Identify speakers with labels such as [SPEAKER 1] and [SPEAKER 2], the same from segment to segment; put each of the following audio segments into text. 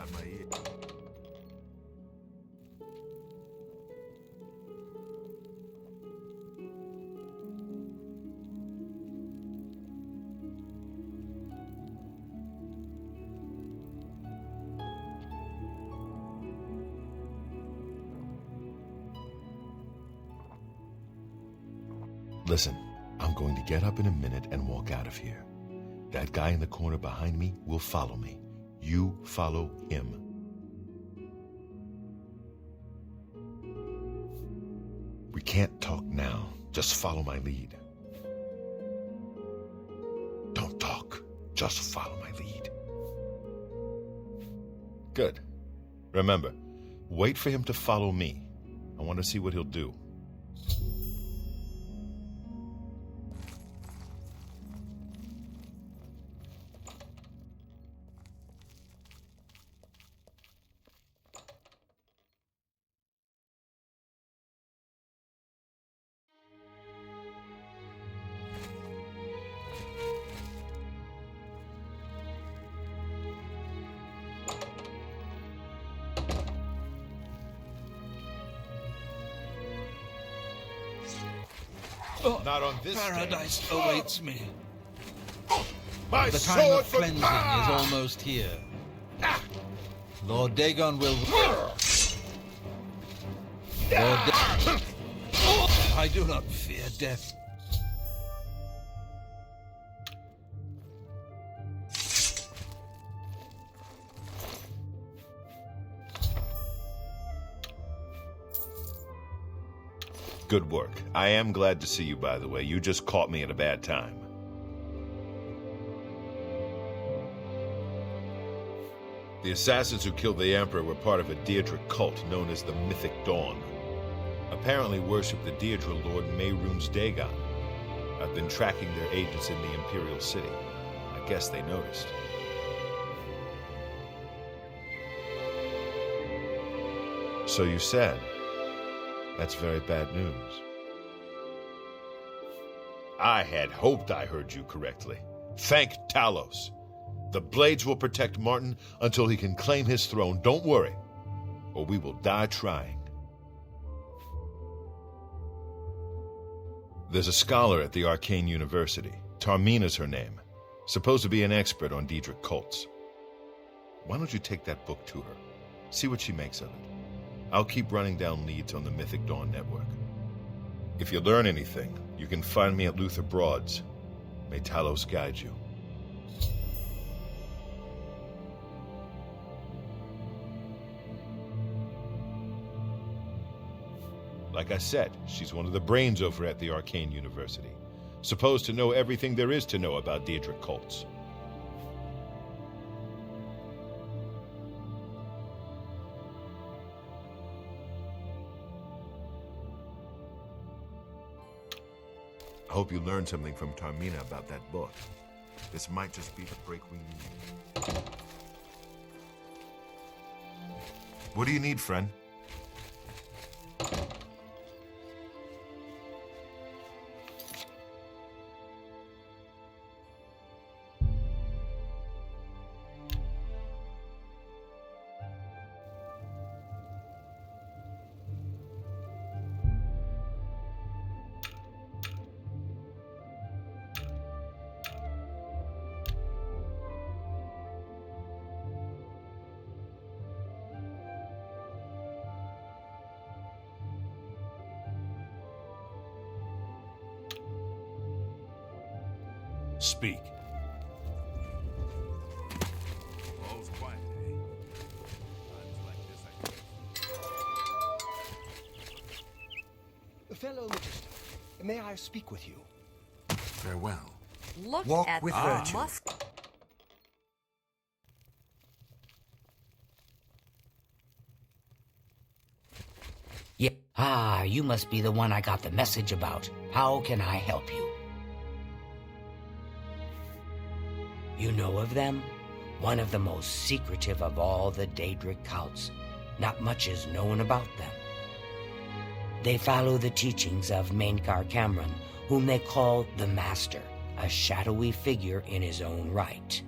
[SPEAKER 1] on my ear.
[SPEAKER 2] Listen, I'm going to get up in a minute and walk out of here. That guy in the corner behind me will follow me. You follow him. We can't talk now. Just follow my lead. Don't talk. Just follow my lead. Good. Remember, wait for him to follow me. I want to see what he'll do. Not on this
[SPEAKER 3] Paradise
[SPEAKER 2] stage.
[SPEAKER 3] awaits me.
[SPEAKER 2] My
[SPEAKER 3] The time
[SPEAKER 2] sword
[SPEAKER 3] of
[SPEAKER 2] for
[SPEAKER 3] cleansing is almost here. Lord Dagon will... I do not fear death.
[SPEAKER 2] Good work. I am glad to see you, by the way. You just caught me at a bad time. The assassins who killed the Emperor were part of a Deirdre cult known as the Mythic Dawn. Apparently worship the Deirdre Lord Mehrunes Dagon. I've been tracking their agents in the Imperial City. I guess they noticed. So you said... That's very bad news. I had hoped I heard you correctly. Thank Talos. The Blades will protect Martin until he can claim his throne. Don't worry, or we will die trying. There's a scholar at the Arcane University. Tarmina's her name. Supposed to be an expert on Daedric cults. Why don't you take that book to her? See what she makes of it. I'll keep running down leads on the Mythic Dawn network. If you learn anything, you can find me at Luther Broad's. May Talos guide you. Like I said, she's one of the brains over at the Arcane University. Supposed to know everything there is to know about Daedric cults. I hope you learned something from Tarmina about that book. This might just be the break we need. What do you need, friend?
[SPEAKER 3] Speak.
[SPEAKER 1] All's quiet, eh? Times like this,
[SPEAKER 4] Fellow Magister, may I speak with you?
[SPEAKER 1] Farewell.
[SPEAKER 5] Look
[SPEAKER 4] Walk
[SPEAKER 5] at
[SPEAKER 4] with
[SPEAKER 5] the
[SPEAKER 4] virtue.
[SPEAKER 5] musk.
[SPEAKER 6] Yeah. Ah, you must be the one I got the message about. How can I help you? You know of them? One of the most secretive of all the Daedric cults. Not much is known about them. They follow the teachings of Mainkar Cameron, whom they call the Master, a shadowy figure in his own right.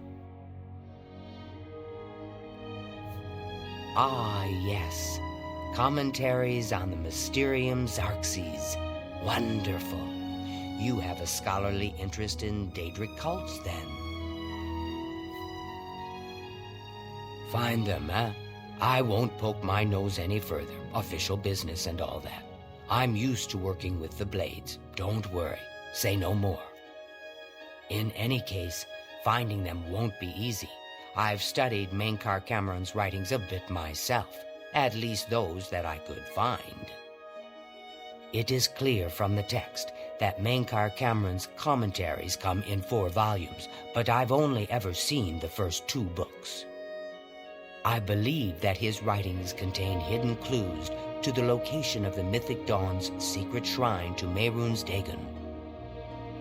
[SPEAKER 6] Ah, yes. Commentaries on the Mysterium Xerxes. Wonderful. You have a scholarly interest in Daedric cults, then. Find them, eh? I won't poke my nose any further. Official business and all that. I'm used to working with the blades. Don't worry. Say no more. In any case, finding them won't be easy. I've studied Mankar Cameron's writings a bit myself. At least those that I could find. It is clear from the text that Mankar Cameron's commentaries come in 4 volumes, but I've only ever seen the first 2 books. I believe that his writings contain hidden clues to the location of the Mythic Dawn's secret shrine to Mehrunes Dagon.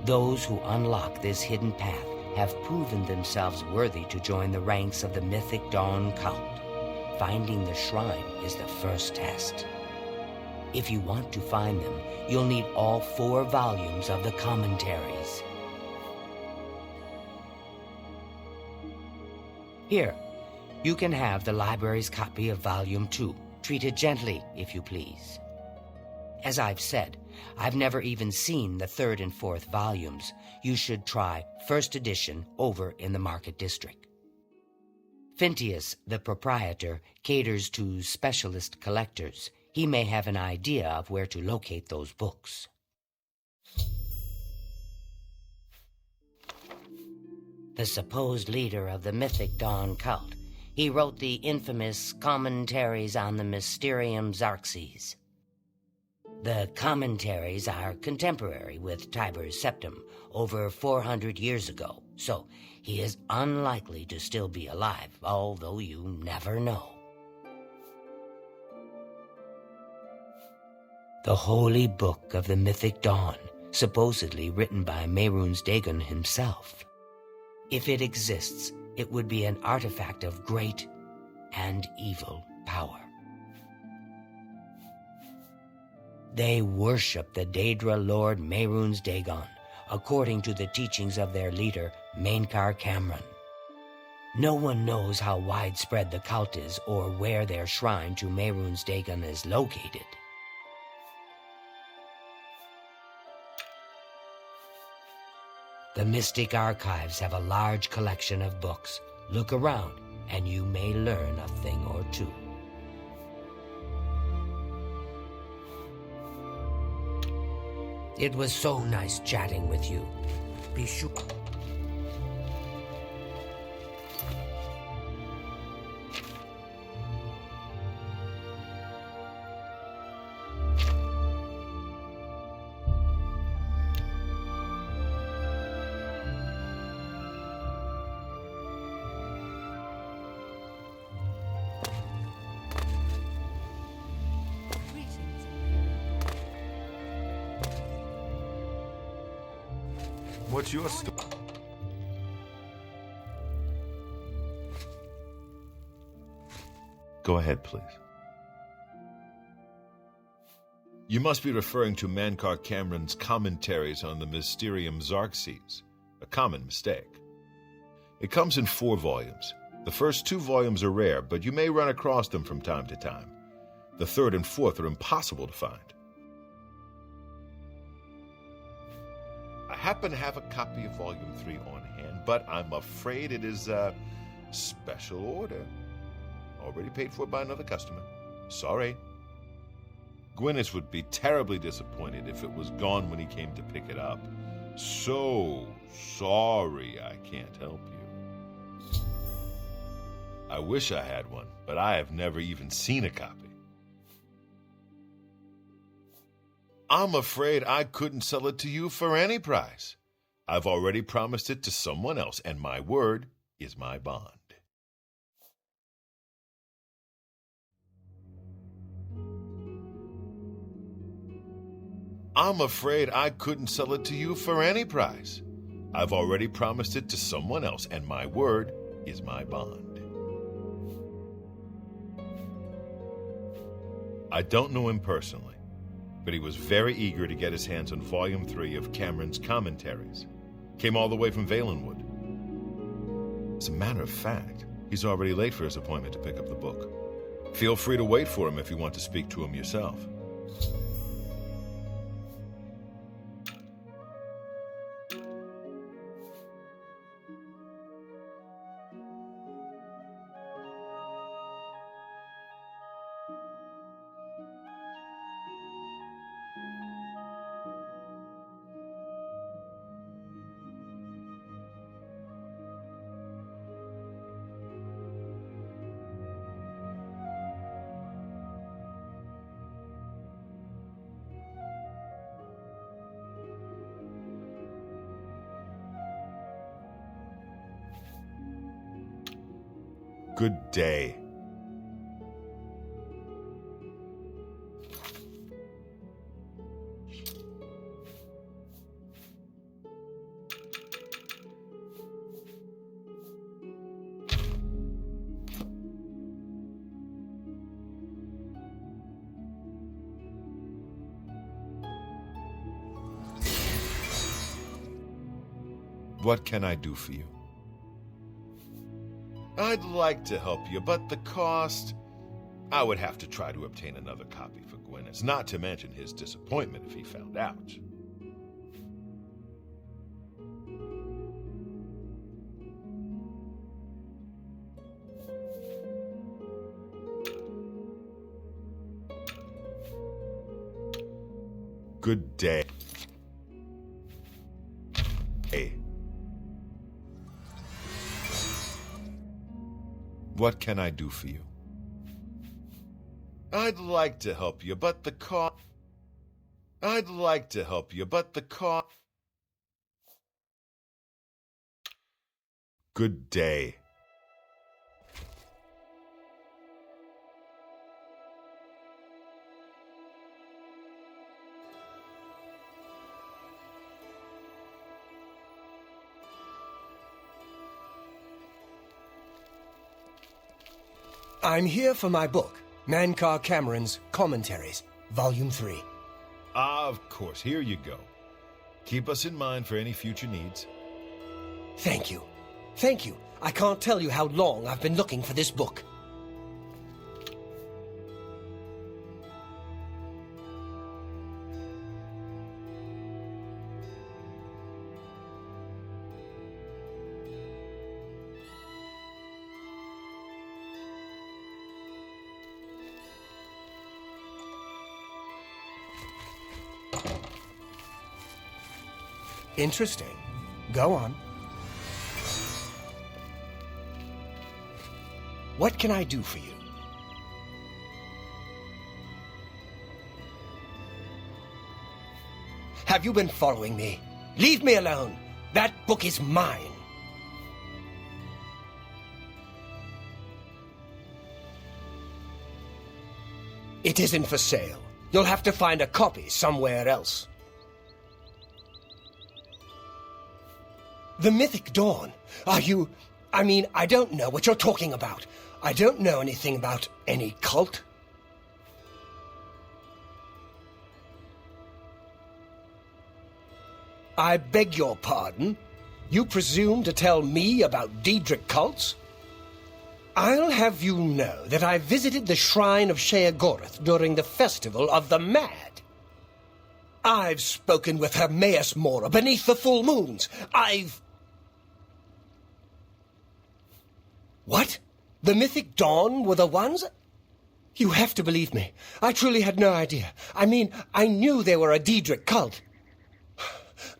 [SPEAKER 6] Those who unlock this hidden path have proven themselves worthy to join the ranks of the Mythic Dawn cult. Finding the shrine is the first test. If you want to find them, you'll need all 4 volumes of the commentaries. Here, you can have the library's copy of Volume 2. Treat it gently, if you please. As I've said, I've never even seen the 3rd and 4th volumes. You should try first edition over in the Market District. Phintius, the proprietor, caters to specialist collectors. He may have an idea of where to locate those books. The supposed leader of the Mythic Dawn cult. He wrote the infamous Commentaries on the Mysterium Xerxes. The commentaries are contemporary with Tiber's Septim, over 400 years ago, so he is unlikely to still be alive, although you never know. The Holy Book of the Mythic Dawn, supposedly written by Mehrunes Dagon himself. If it exists, it would be an artifact of great and evil power. They worship the Daedra Lord Mehrunes Dagon, according to the teachings of their leader, Mankar Cameron. No one knows how widespread the cult is or where their shrine to Mehrunes Dagon is located. The Mystic Archives have a large collection of books. Look around, and you may learn a thing or two. It was so nice chatting with you. Be sure.
[SPEAKER 1] What's your story?
[SPEAKER 2] Go ahead, please. You must be referring to Mankar Cameron's commentaries on the Mysterium Xerxes, a common mistake. It comes in 4 volumes. The first 2 volumes are rare, but you may run across them from time to time. The 3rd and 4th are impossible to find. I happen to have a copy of Volume 3 on hand, but I'm afraid it is a special order. Already paid for by another customer. Sorry. Gwyneth would be terribly disappointed if it was gone when he came to pick it up. So sorry I can't help you. I wish I had one, but I have never even seen a copy. I'm afraid I couldn't sell it to you for any price. I've already promised it to someone else, and my word is my bond. I'm afraid I couldn't sell it to you for any price. I've already promised it to someone else, and my word is my bond. I don't know him personally, but he was very eager to get his hands on Volume 3 of Cameron's commentaries. Came all the way from Valenwood. As a matter of fact, he's already late for his appointment to pick up the book. Feel free to wait for him if you want to speak to him yourself. Good day. What can I do for you? I'd like to help you, but the cost... I would have to try to obtain another copy for Gwyneth, not to mention his disappointment if he found out. Good day. Hey. What can I do for you? I'd like to help you, but the cost... I'd like to help you, but the cost... Good day.
[SPEAKER 4] I'm here for my book, Mankar Cameron's Commentaries, Volume 3.
[SPEAKER 2] Of course, here you go. Keep us in mind for any future needs.
[SPEAKER 4] Thank you. Thank you. I can't tell you how long I've been looking for this book. Interesting. Go on. What can I do for you? Have you been following me? Leave me alone. That book is mine. It isn't for sale. You'll have to find a copy somewhere else. The Mythic Dawn? Are you... I mean, I don't know what you're talking about. I don't know anything about any cult. I beg your pardon? You presume to tell me about Daedric cults? I'll have you know that I visited the shrine of Sheogorath during the Festival of the Mad. I've spoken with Hermaeus Mora beneath the full moons. What? The Mythic Dawn were the ones? You have to believe me. I truly had no idea. I mean, I knew they were a Daedric cult.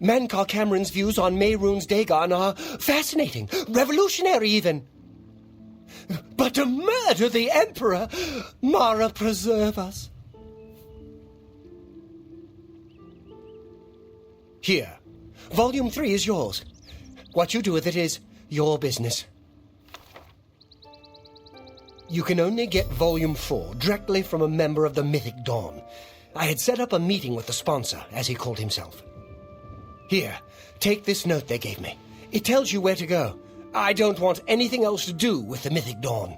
[SPEAKER 4] Mankar Cameron's views on Mehrunes Dagon are fascinating, revolutionary even. But to murder the Emperor, Mara preserve us. Here, Volume 3 is yours. What you do with it is your business. You can only get Volume 4 directly from a member of the Mythic Dawn. I had set up a meeting with the sponsor, as he called himself. Here, take this note they gave me. It tells you where to go. I don't want anything else to do with the Mythic Dawn.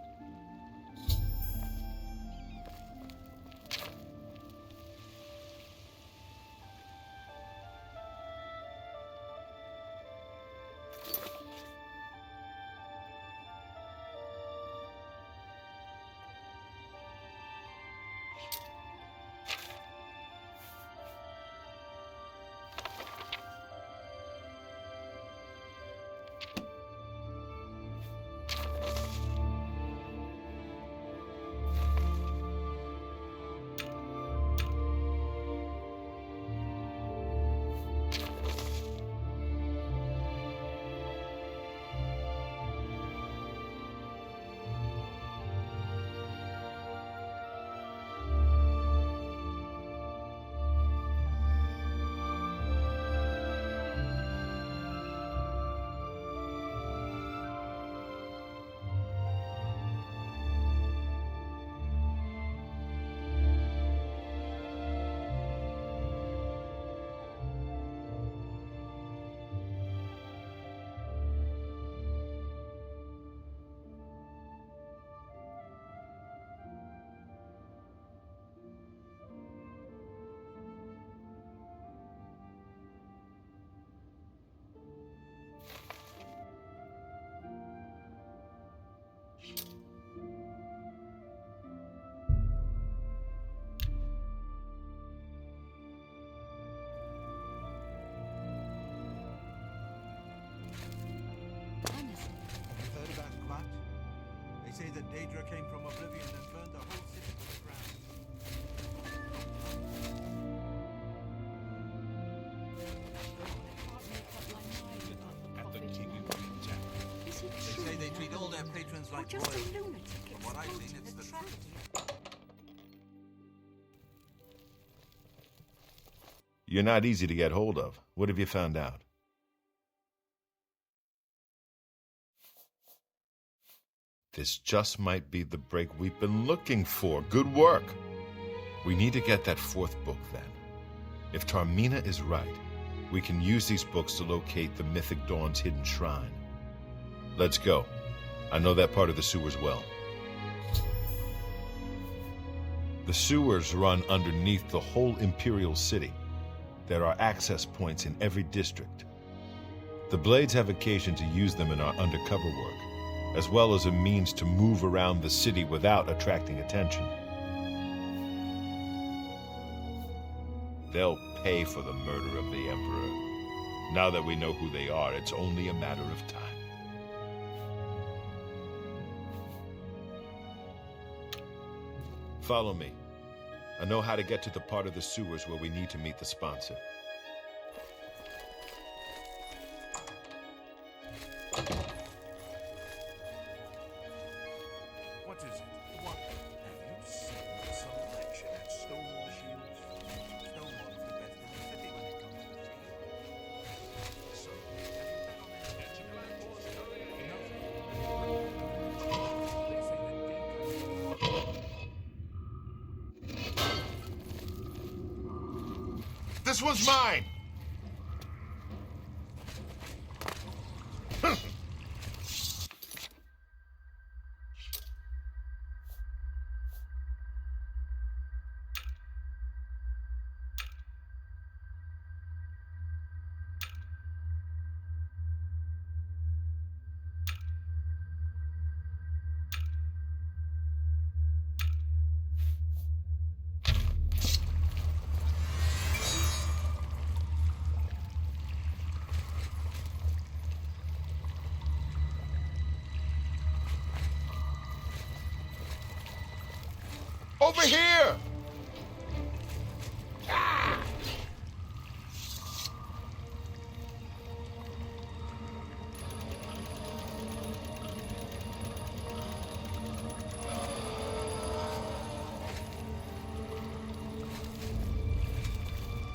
[SPEAKER 5] Daedra came from Oblivion and burned the whole city to the ground.
[SPEAKER 2] At the King and Queen Tavern.
[SPEAKER 7] Is he
[SPEAKER 5] They
[SPEAKER 7] true?
[SPEAKER 5] say they treat all their patrons
[SPEAKER 7] Or
[SPEAKER 5] like
[SPEAKER 7] just
[SPEAKER 5] royals.
[SPEAKER 7] a lunatic
[SPEAKER 5] From what I've seen,
[SPEAKER 7] exposing
[SPEAKER 5] it's
[SPEAKER 7] the
[SPEAKER 5] the
[SPEAKER 7] tragedy?
[SPEAKER 2] You're not easy to get hold of. What have you found out? This just might be the break we've been looking for. Good work. We need to get that fourth book then. If Tarmina is right, we can use these books to locate the Mythic Dawn's hidden shrine. Let's go. I know that part of the sewers well. The sewers run underneath the whole Imperial City. There are access points in every district. The Blades have occasion to use them in our undercover work, as well as a means to move around the city without attracting attention. They'll pay for the murder of the Emperor. Now that we know who they are, it's only a matter of time. Follow me. I know how to get to the part of the sewers where we need to meet the sponsor.
[SPEAKER 1] What is it? What? Have you seen the selection at Stonewall Shields?
[SPEAKER 5] Stonewall's the best in the city when it comes to steel.
[SPEAKER 1] So,
[SPEAKER 2] This one's mine! Over here!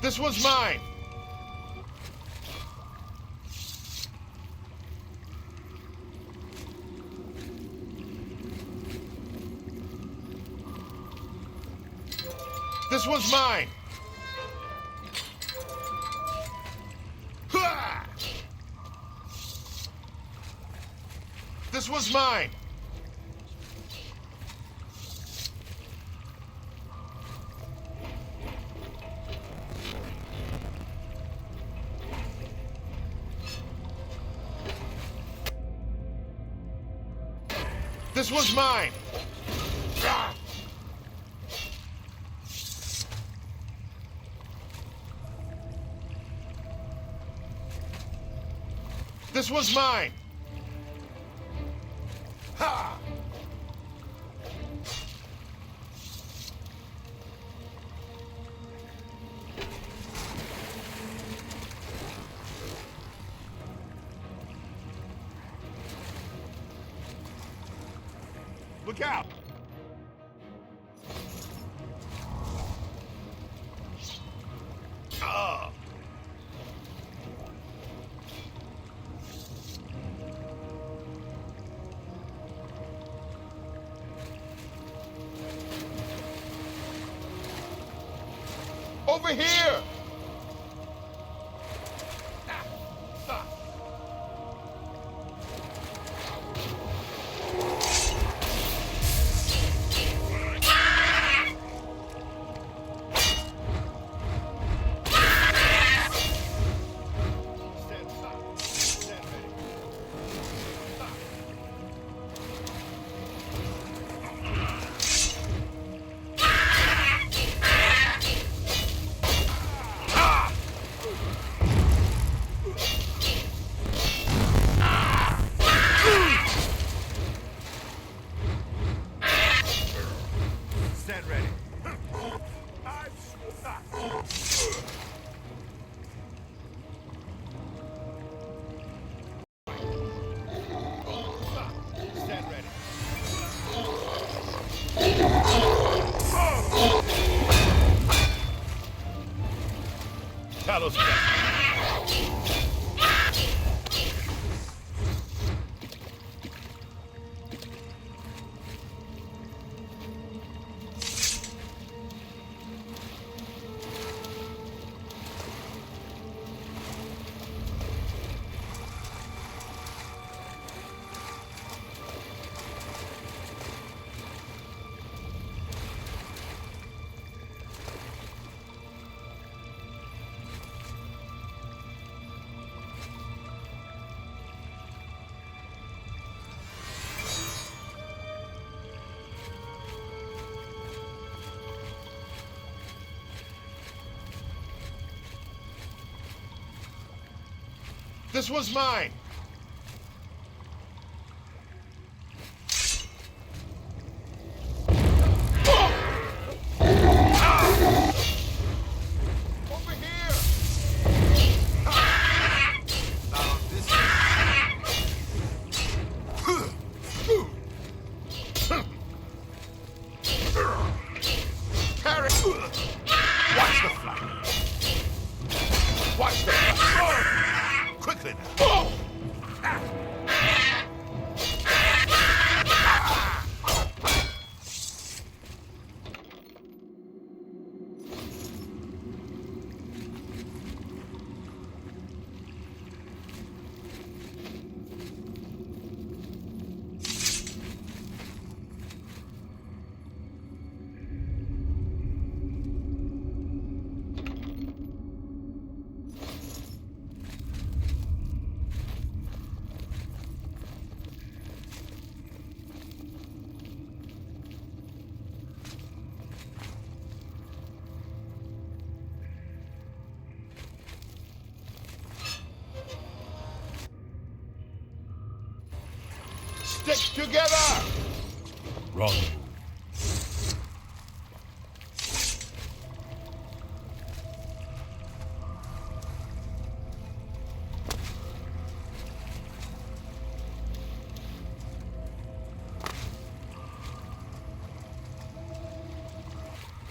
[SPEAKER 2] This one's mine! This one's mine! Ha! This one's mine! This one's mine! Ah! This one's mine! Ha! Look out! Ah! Over here!
[SPEAKER 1] Stand ready. I've Stand ready.
[SPEAKER 2] Talos back. This was mine. Over here. Parry. Watch the flight. Watch the flight. Quickly now. Stick together!
[SPEAKER 3] Wrong.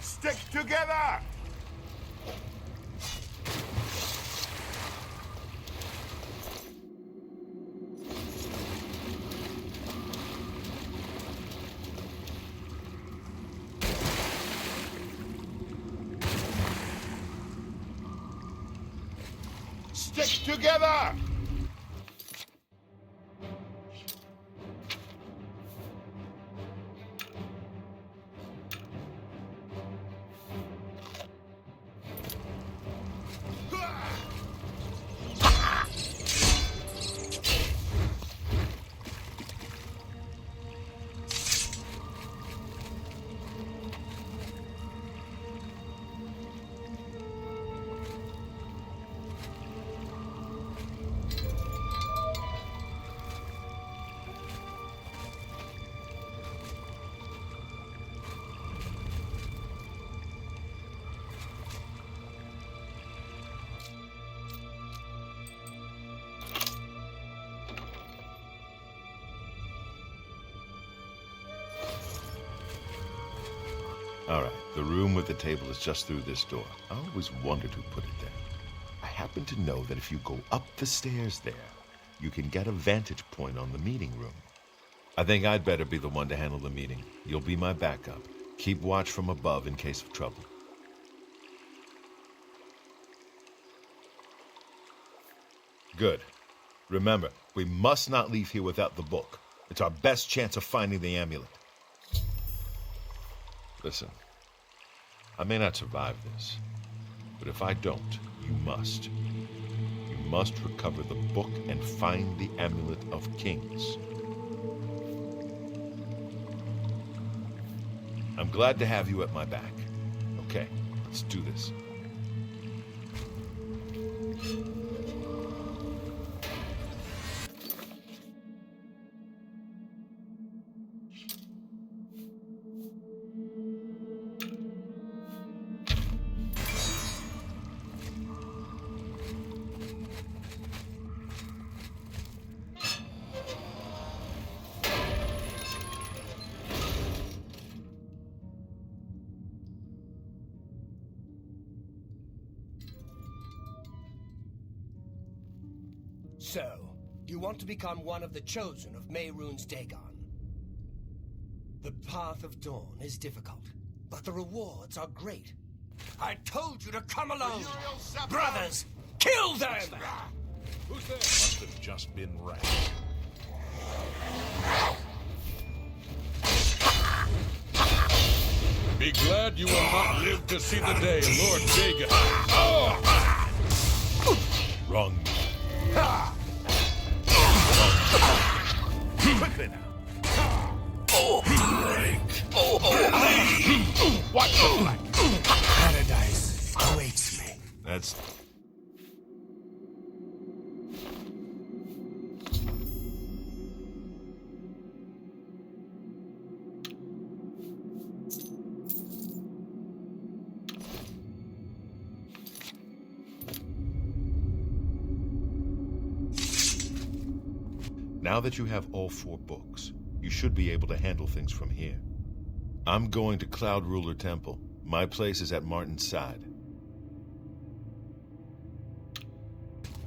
[SPEAKER 1] Stick together! Stick together!
[SPEAKER 2] All right, the room with the table is just through this door. I always wondered who put it there. I happen to know that if you go up the stairs there, you can get a vantage point on the meeting room. I think I'd better be the one to handle the meeting. You'll be my backup. Keep watch from above in case of trouble. Good. Remember, we must not leave here without the book. It's our best chance of finding the amulet. Listen, I may not survive this, but if I don't, you must. You must recover the book and find the amulet of kings. I'm glad to have you at my back. Okay, let's do this.
[SPEAKER 4] So, you want to become one of the chosen of Mehrunes Dagon. The path of dawn is difficult, but the rewards are great. I told you to come alone! Brothers, kill them!
[SPEAKER 1] Who's there? Must have just been rash.
[SPEAKER 7] Be glad you will not live to see the day, Lord Dagon.
[SPEAKER 2] Wrong.
[SPEAKER 1] Quickly now.
[SPEAKER 7] Watch the flank.
[SPEAKER 4] Paradise awaits me.
[SPEAKER 2] That's... Now that you have all 4 books, you should be able to handle things from here. I'm going to Cloud Ruler Temple. My place is at Martin's side.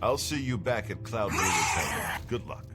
[SPEAKER 2] I'll see you back at Cloud Ruler Temple. Good luck.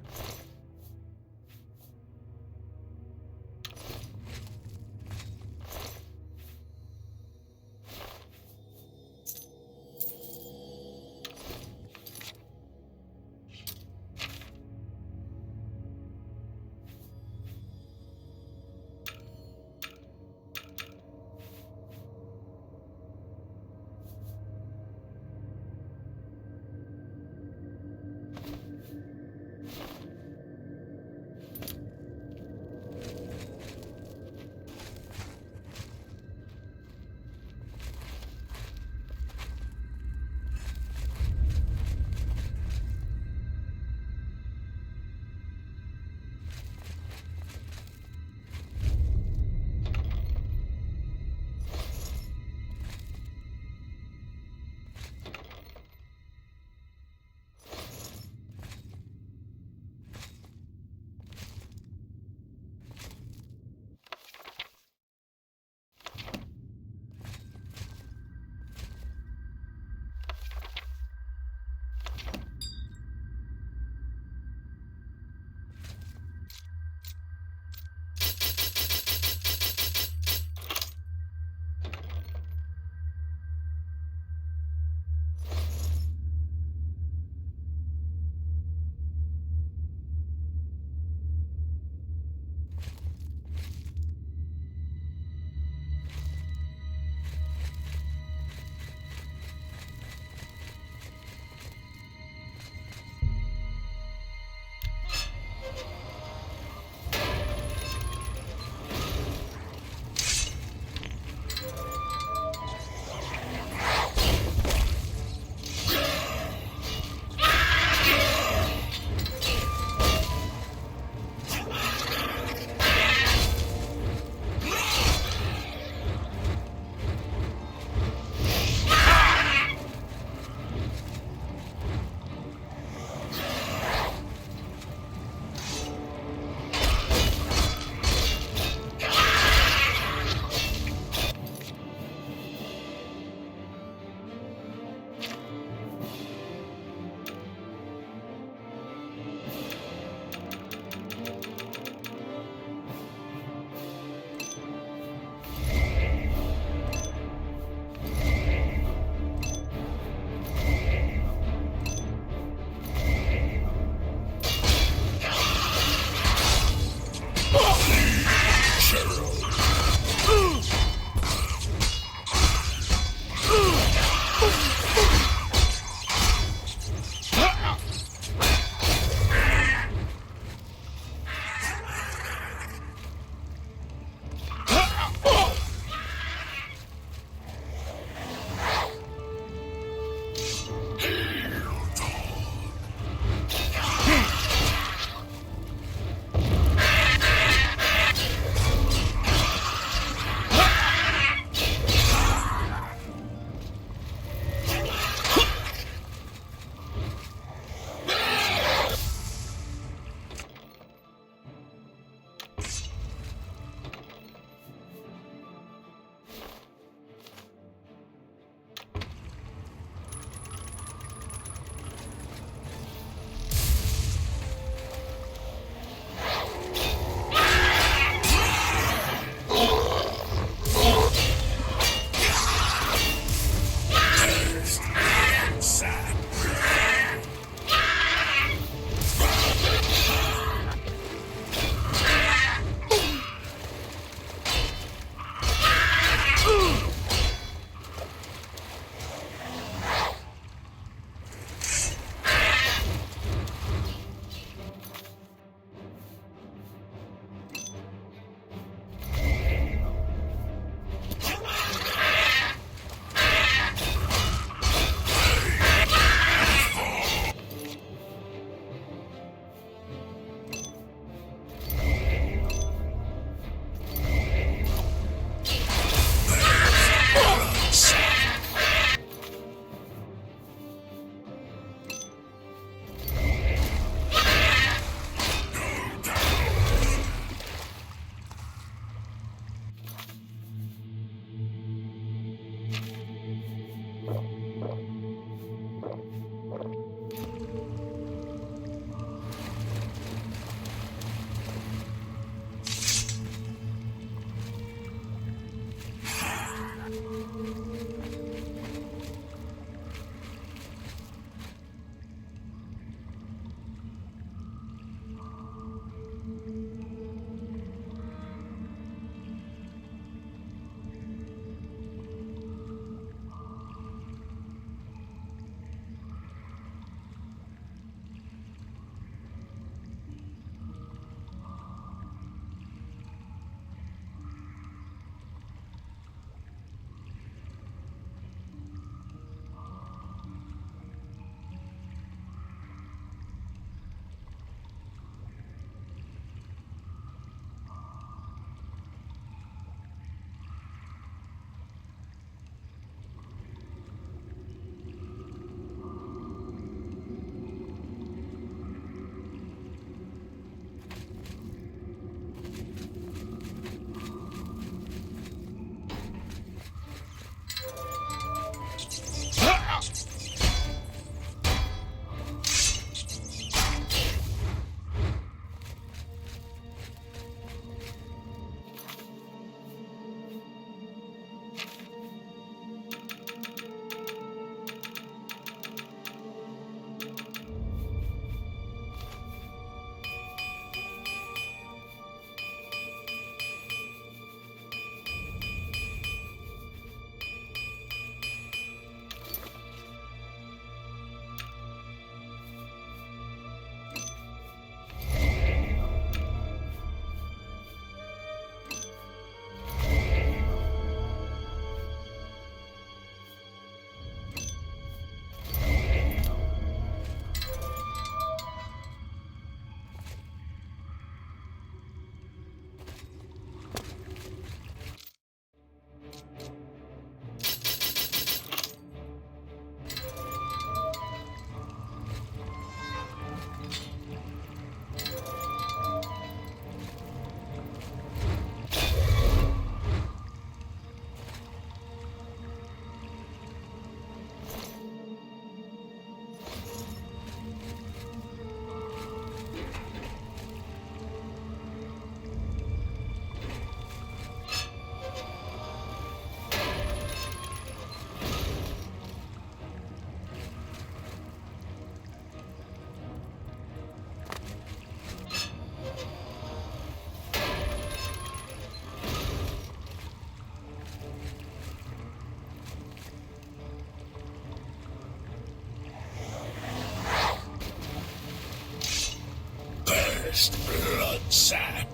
[SPEAKER 1] Cursed blood sack.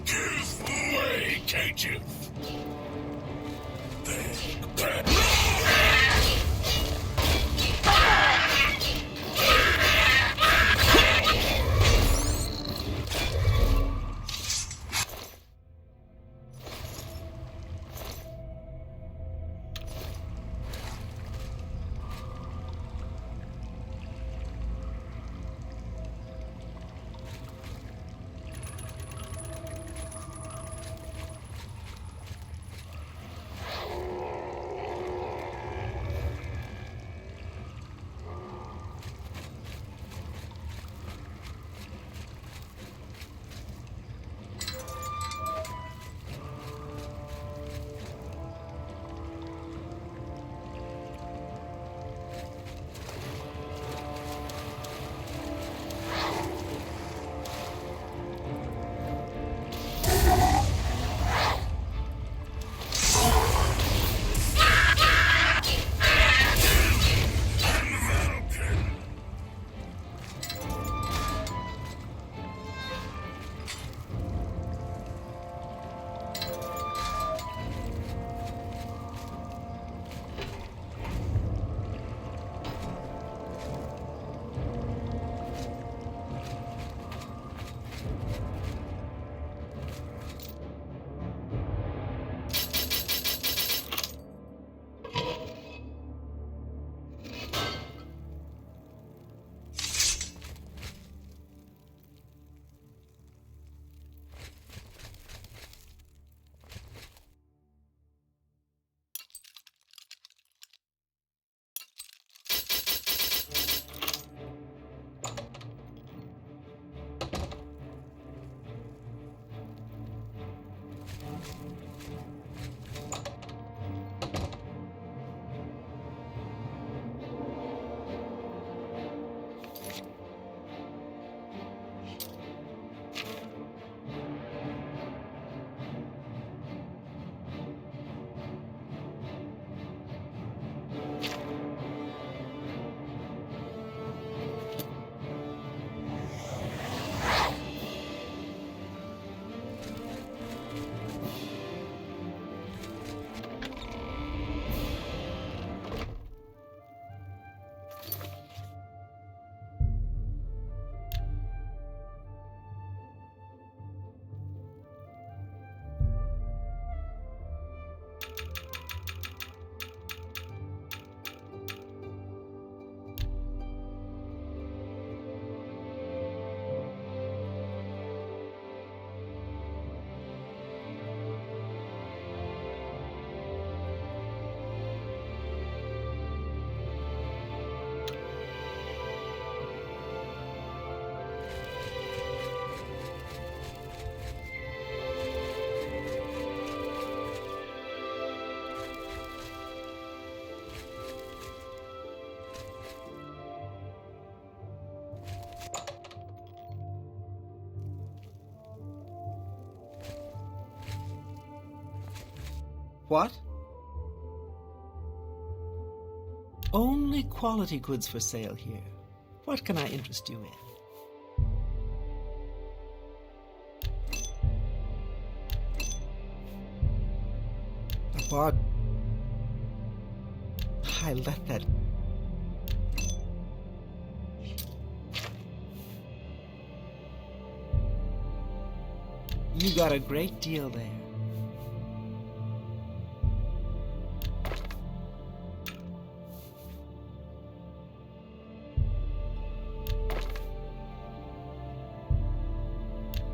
[SPEAKER 1] Give way, caitiff.
[SPEAKER 8] What? Only quality goods for sale here. What can I interest you in? A bar... I let that... You got a great deal there.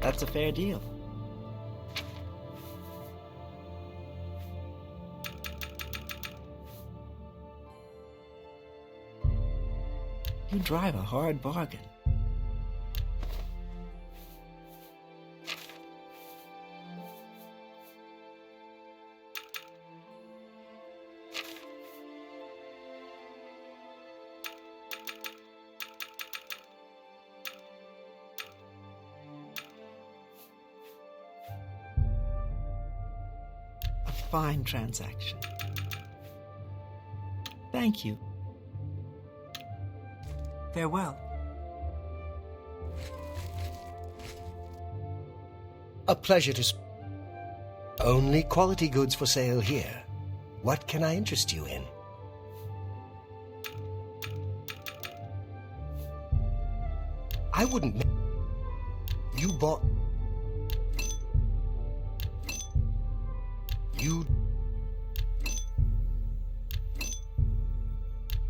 [SPEAKER 8] That's a fair deal. You drive a hard bargain. A fine transaction. Thank you. Farewell.
[SPEAKER 4] A pleasure to... Only quality goods for sale here. What can I interest you in? I wouldn't... You bought... You...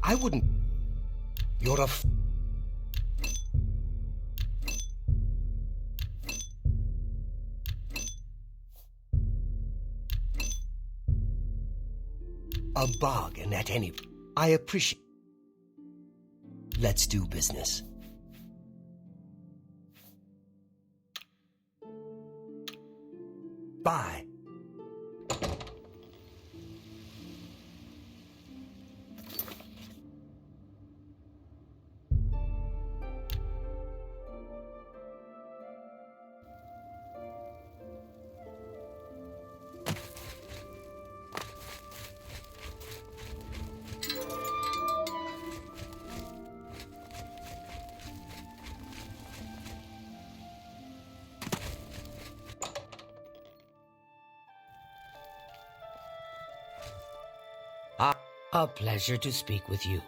[SPEAKER 4] I wouldn't... You're a... A bargain at any... I appreciate... Let's do business. Bye.
[SPEAKER 6] A pleasure to speak with you.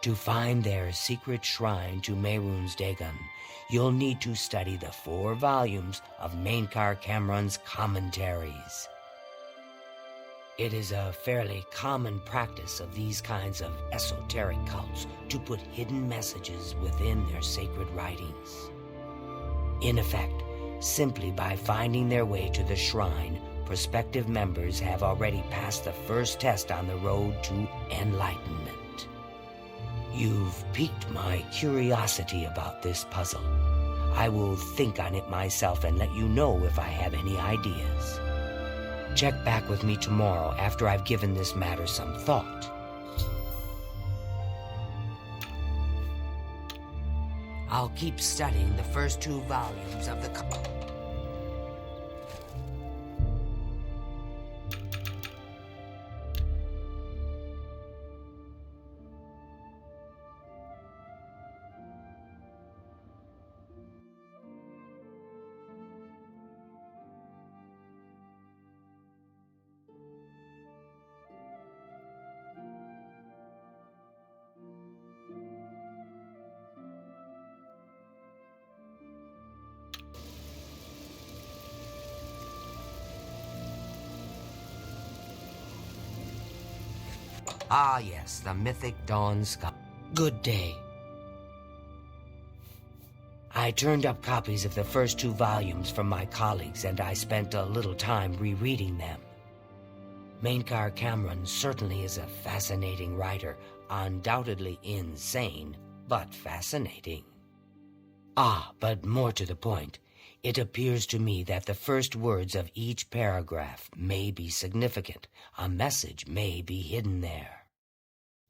[SPEAKER 6] To find their secret shrine to Mehrunes Dagon, you'll need to study the 4 volumes of Mainkar Cameron's commentaries. It is a fairly common practice of these kinds of esoteric cults to put hidden messages within their sacred writings. In effect, simply by finding their way to the shrine, prospective members have already passed the first test on the road to enlightenment. You've piqued my curiosity about this puzzle. I will think on it myself and let you know if I have any ideas. Check back with me tomorrow after I've given this matter some thought. I'll keep studying the first 2 volumes of the... Ah, yes, the mythic Dawn Skull. Good day. I turned up copies of the first 2 volumes from my colleagues, and I spent a little time rereading them. Mainkar Cameron certainly is a fascinating writer, undoubtedly insane, but fascinating. Ah, but more to the point, it appears to me that the first words of each paragraph may be significant. A message may be hidden there.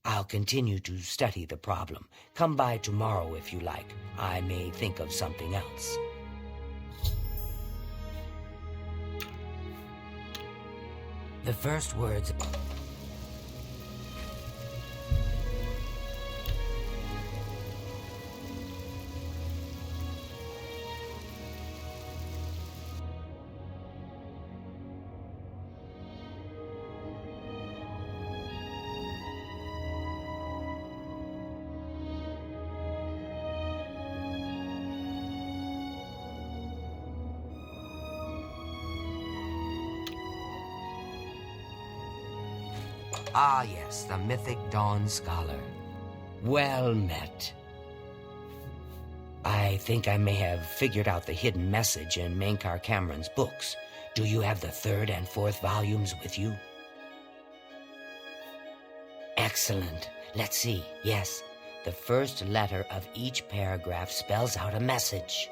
[SPEAKER 6] I'll continue to study the problem. Come by tomorrow if you like. I may think of something else. The first words. Ah, yes, the mythic Dawn Scholar. Well met. I think I may have figured out the hidden message in Mankar Cameron's books. Do you have the third and fourth volumes with you? Excellent. Let's see. Yes, the first letter of each paragraph spells out a message.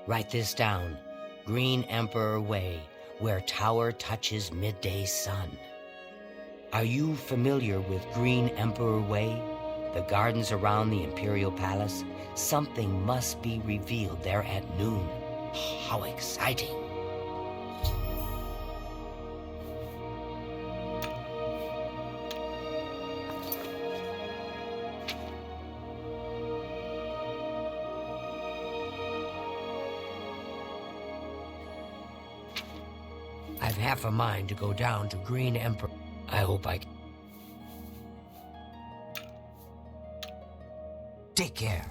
[SPEAKER 6] Write this down. Green Emperor Way, where tower touches midday sun. Are you familiar with Green Emperor Way? The gardens around the Imperial Palace? Something must be revealed there at noon. How exciting! I've half a mind to go down to Green Emperor. I hope I can. Take care.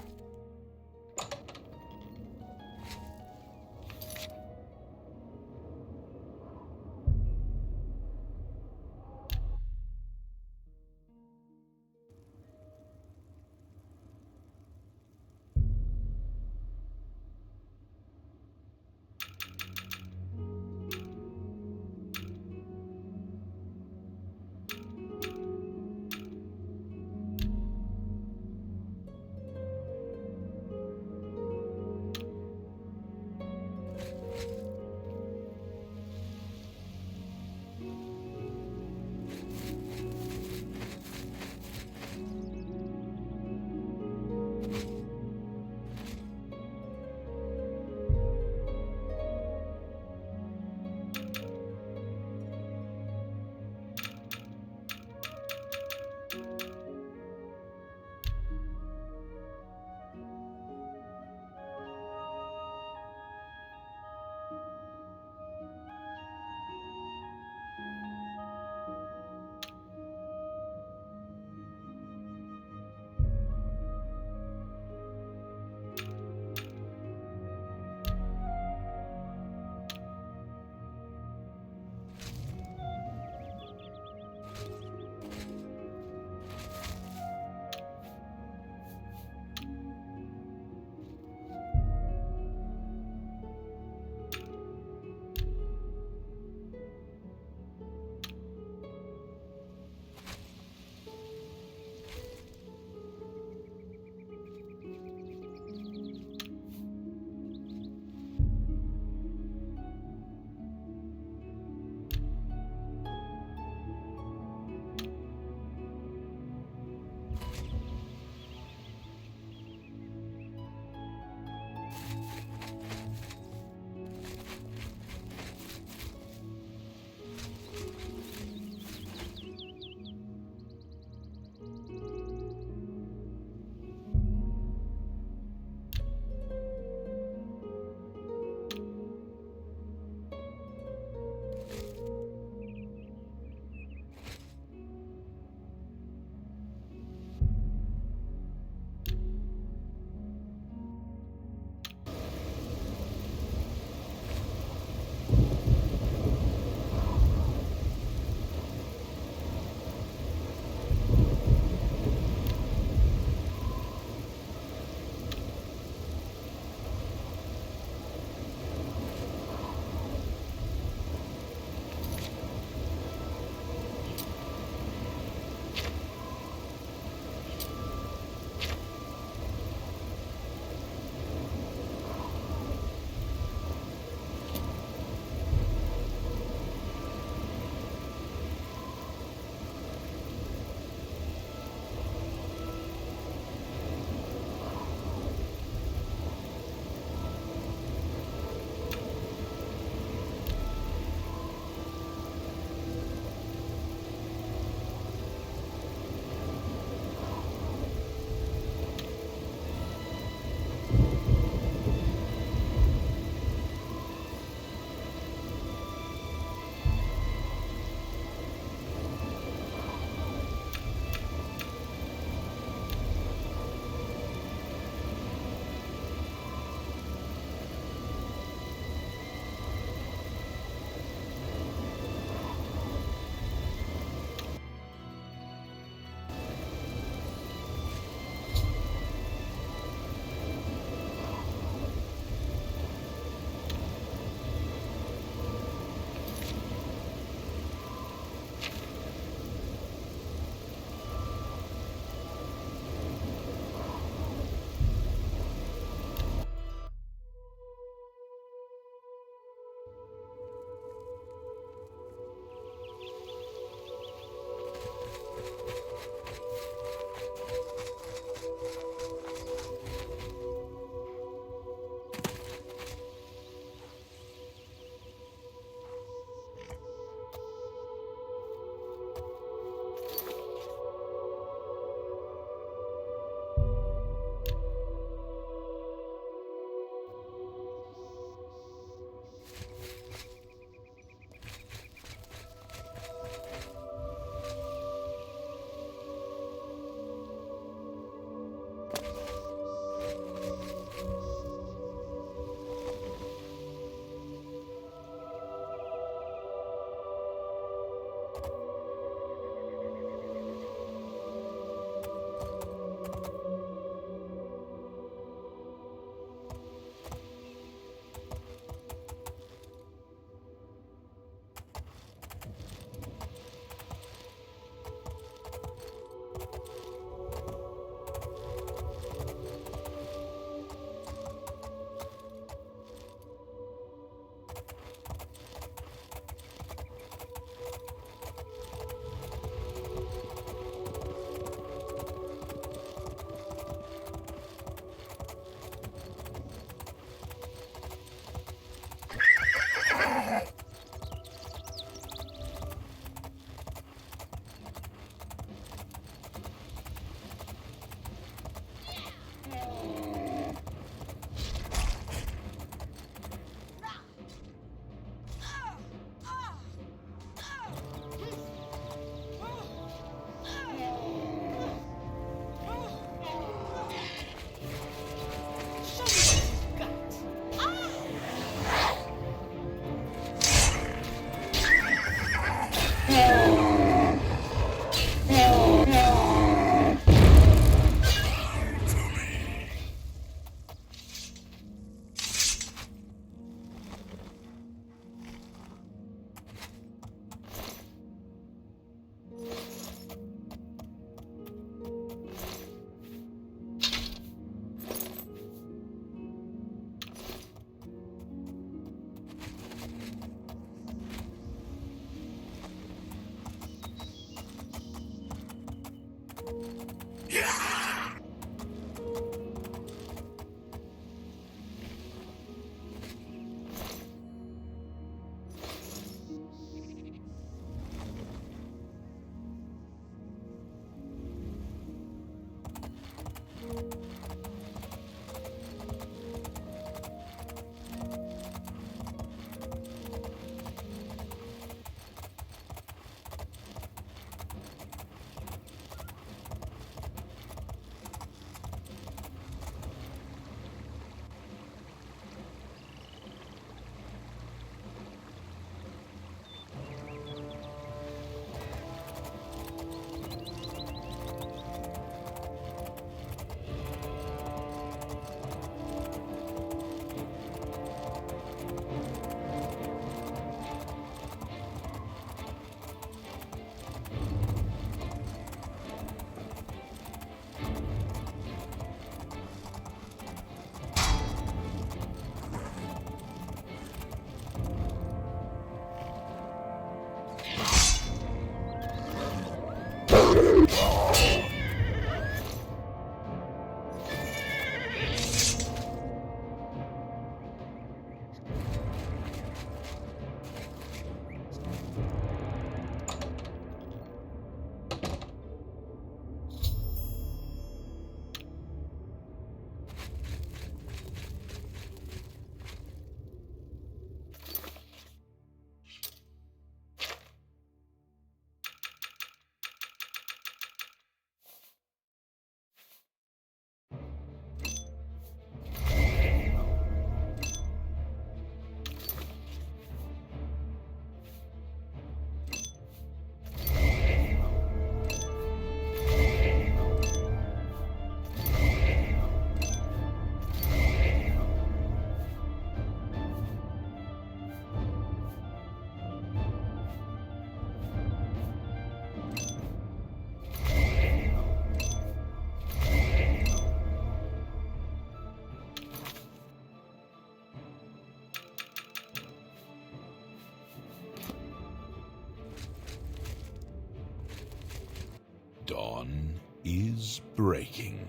[SPEAKER 7] Dawn is breaking.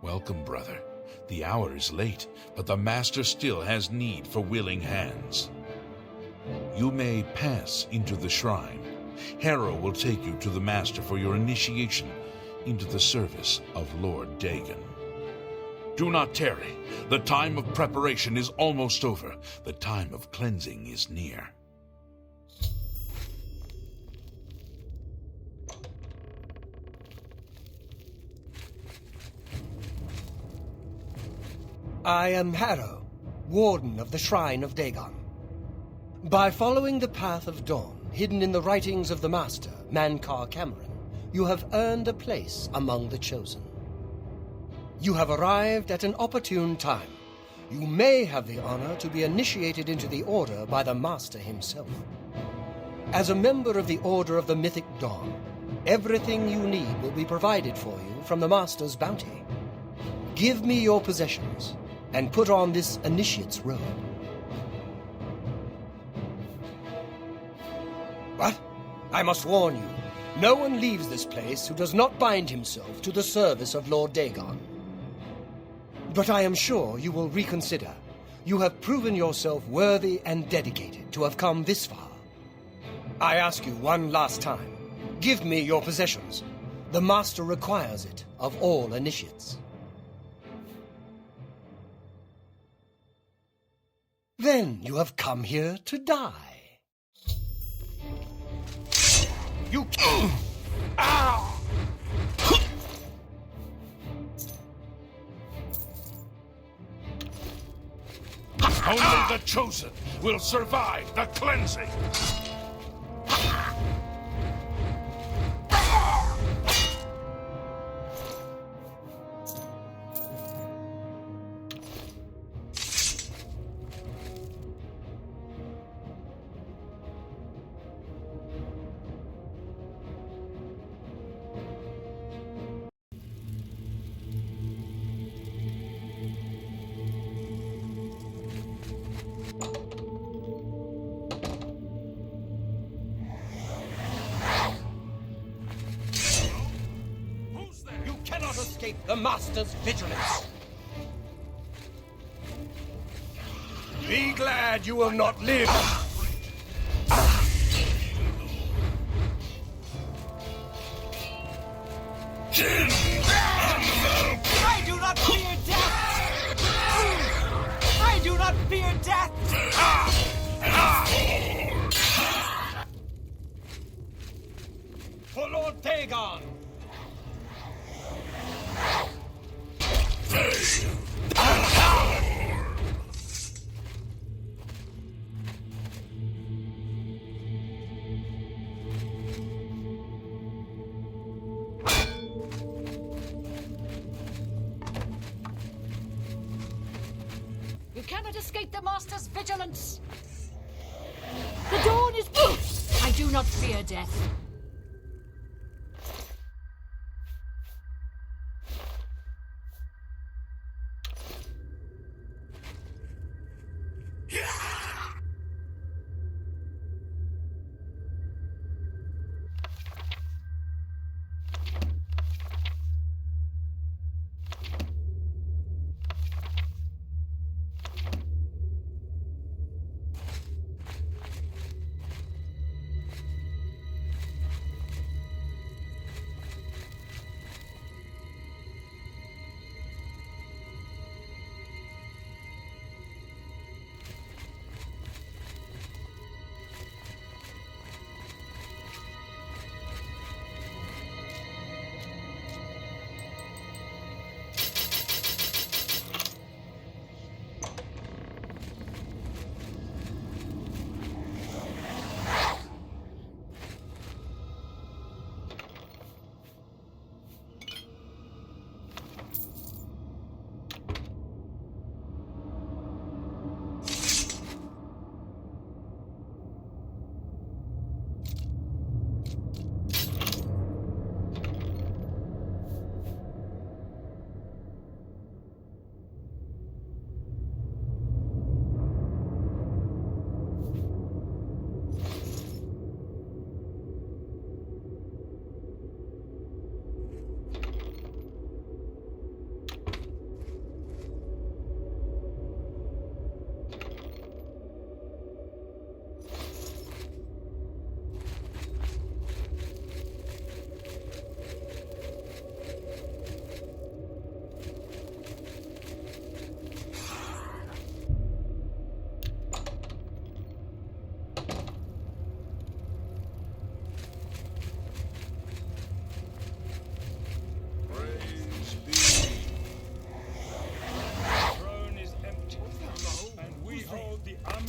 [SPEAKER 7] Welcome, brother. The hour is late, but the Master still has need for willing hands. You may pass into the shrine. Harrow will take you to the Master for your initiation into the service of Lord Dagon. Do not tarry. The time of preparation is almost over. The time of cleansing is near.
[SPEAKER 4] I am Harrow, Warden of the Shrine of Dagon. By following the path of dawn, hidden in the writings of the Master, Mankar Cameron, you have earned a place among the Chosen. You have arrived at an opportune time. You may have the honor to be initiated into the Order by the Master himself. As a member of the Order of the Mythic Dawn, everything you need will be provided for you from the Master's bounty. Give me your possessions, and put on this initiate's robe. What? I must warn you, no one leaves this place who does not bind himself to the service of Lord Dagon. But I am sure you will reconsider. You have proven yourself worthy and dedicated to have come this far. I ask you one last time, give me your possessions. The Master requires it of all initiates. Then you have come here to die. You... Ow!
[SPEAKER 7] Only the Chosen will survive the cleansing.
[SPEAKER 4] escape the Master's vigilance. Be glad you will not live.
[SPEAKER 5] I do not fear death! I do not fear death!
[SPEAKER 4] For Lord Dagon!
[SPEAKER 9] You cannot escape the Master's vigilance. The dawn is... I do not fear death.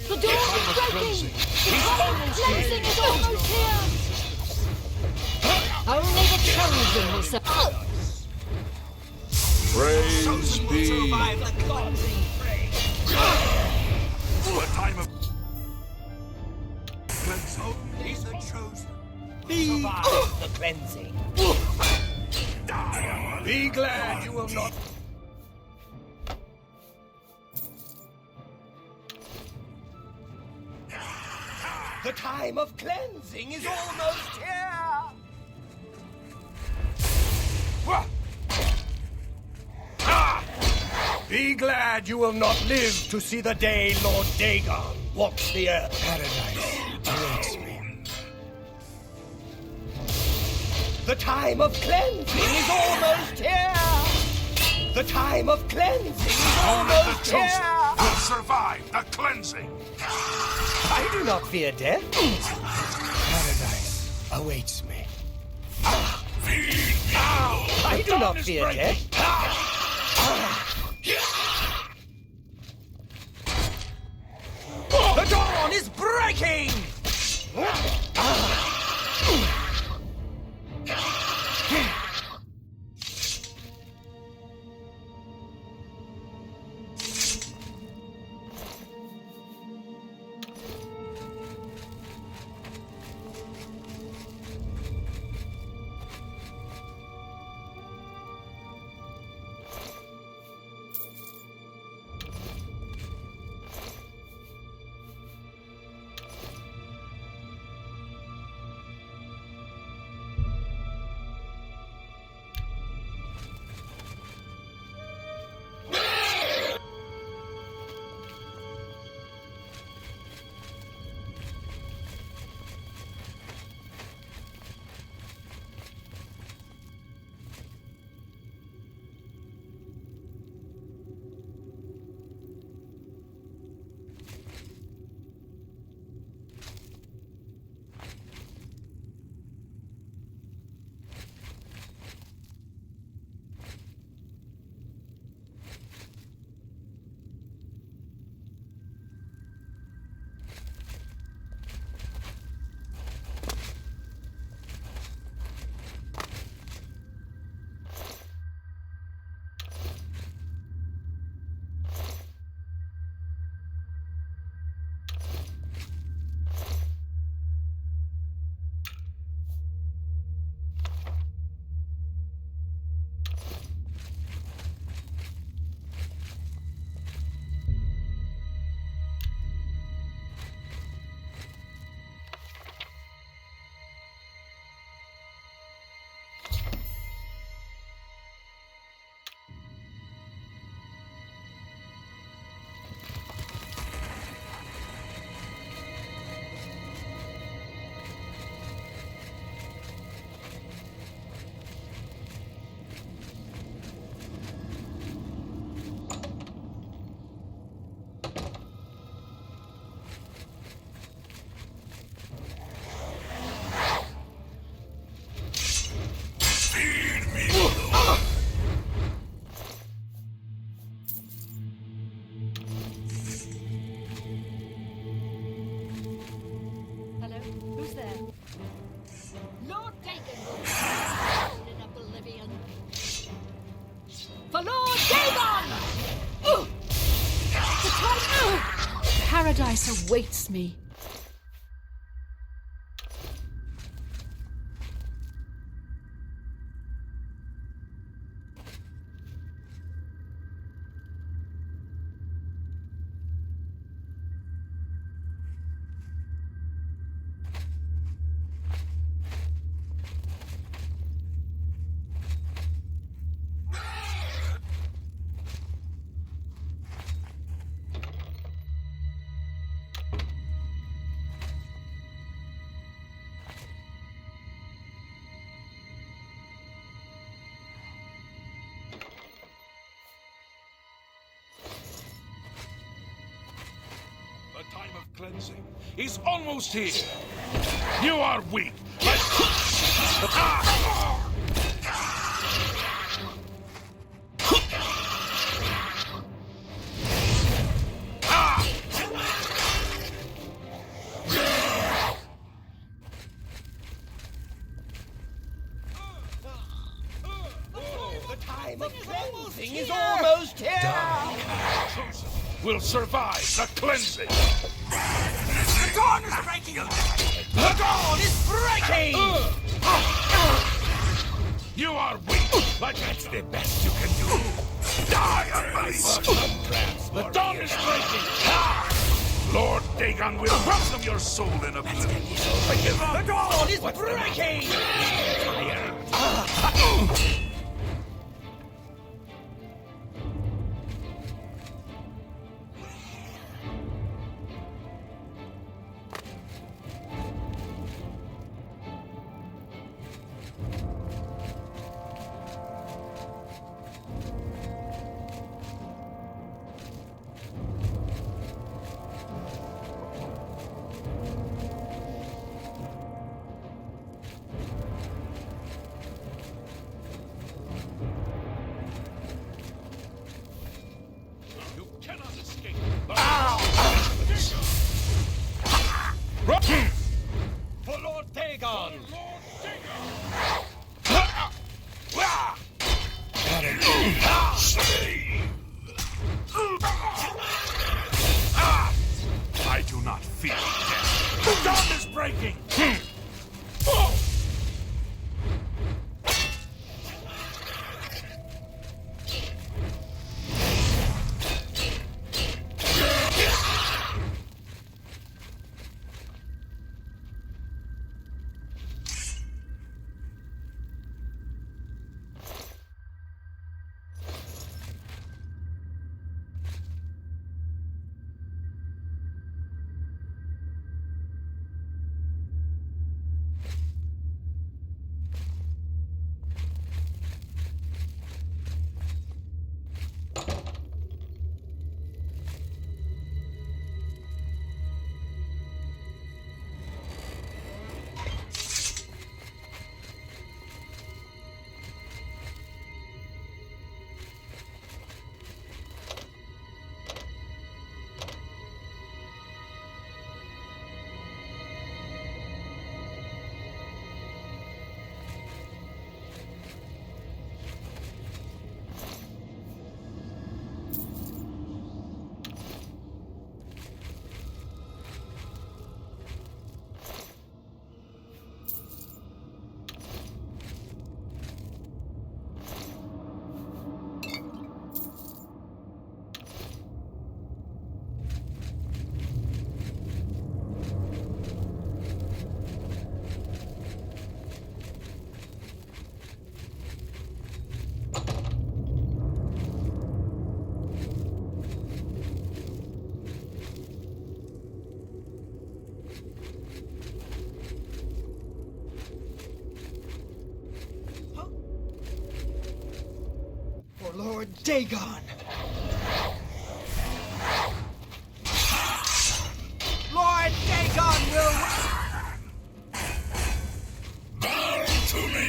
[SPEAKER 9] The dawn is breaking! Cleansing is almost here! Only the chosen will survive.
[SPEAKER 7] Praise be.
[SPEAKER 5] Survive the cleansing.
[SPEAKER 1] The time of cleansing.
[SPEAKER 5] He's the chosen.
[SPEAKER 4] Survive the cleansing. Be glad you will not... The time of cleansing is almost here! Be glad you will not live to see the day Lord Dagon walks the earth. Paradise awaits me. The time of cleansing is almost here! The time of cleansing is
[SPEAKER 1] Only the
[SPEAKER 4] almost
[SPEAKER 1] chosen
[SPEAKER 4] here!
[SPEAKER 1] will survive the cleansing.
[SPEAKER 4] I do not fear death. Paradise awaits me. I do not fear death. The dawn is breaking!
[SPEAKER 9] Who's there? Lord Dagon will fall in Oblivion. For Lord Dagon! The time... Paradise awaits me.
[SPEAKER 7] The time of cleansing is almost here. You are weak.
[SPEAKER 4] The time of cleansing is almost here!
[SPEAKER 7] Will survive the cleansing.
[SPEAKER 5] The dawn is breaking!
[SPEAKER 4] The dawn is breaking!
[SPEAKER 7] You are weak. That's the best you can do. Die on my The dawn is breaking. Lord Dagon will ransom your soul in oblivion.
[SPEAKER 4] The dawn is breaking!
[SPEAKER 7] You cannot escape.
[SPEAKER 4] For Lord Dagon!
[SPEAKER 7] I do not fear death. The dawn is breaking.
[SPEAKER 4] For Lord Dagon!
[SPEAKER 5] Lord Dagon will...
[SPEAKER 7] Bow to me.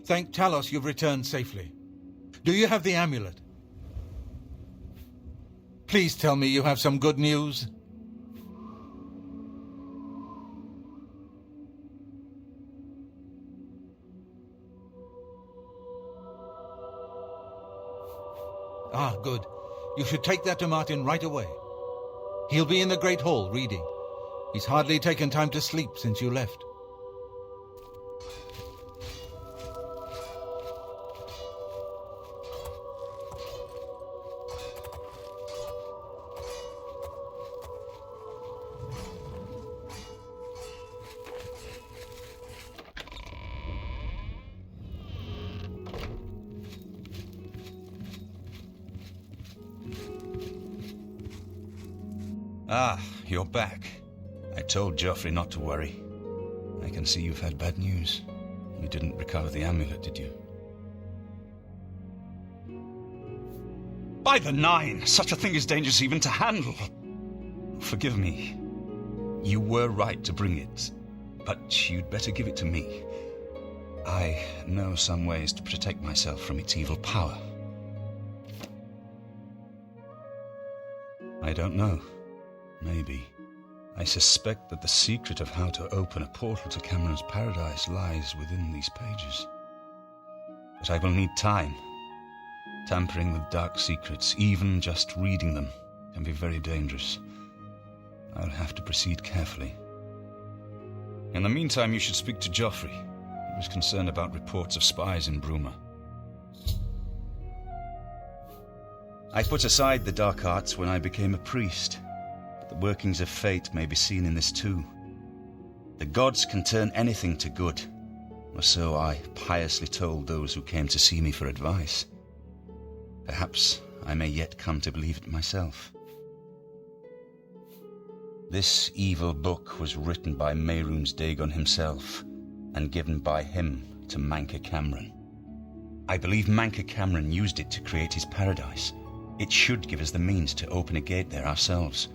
[SPEAKER 3] Thank Talos you've returned safely. Do you have the amulet? Please tell me you have some good news. Ah, good. You should take that to Martin right away. He'll be in the Great Hall reading. He's hardly taken time to sleep since you left.
[SPEAKER 10] Ah, you're back. I told Joffrey not to worry. I can see you've had bad news. You didn't recover the amulet, did you? By the Nine! Such a thing is dangerous even to handle! Forgive me. You were right to bring it, but you'd better give it to me. I know some ways to protect myself from its evil power. I don't know. Maybe. I suspect that the secret of how to open a portal to Cameron's paradise lies within these pages. But I will need time. Tampering with dark secrets, even just reading them, can be very dangerous. I'll have to proceed carefully. In the meantime, you should speak to Joffrey. He was concerned about reports of spies in Bruma. I put aside the dark arts when I became a priest. The workings of fate may be seen in this too. The gods can turn anything to good, or so I piously told those who came to see me for advice. Perhaps I may yet come to believe it myself. This evil book was written by Mehrunes Dagon himself, and given by him to Manca Cameron. I believe Manca Cameron used it to create his paradise. It should give us the means to open a gate there ourselves.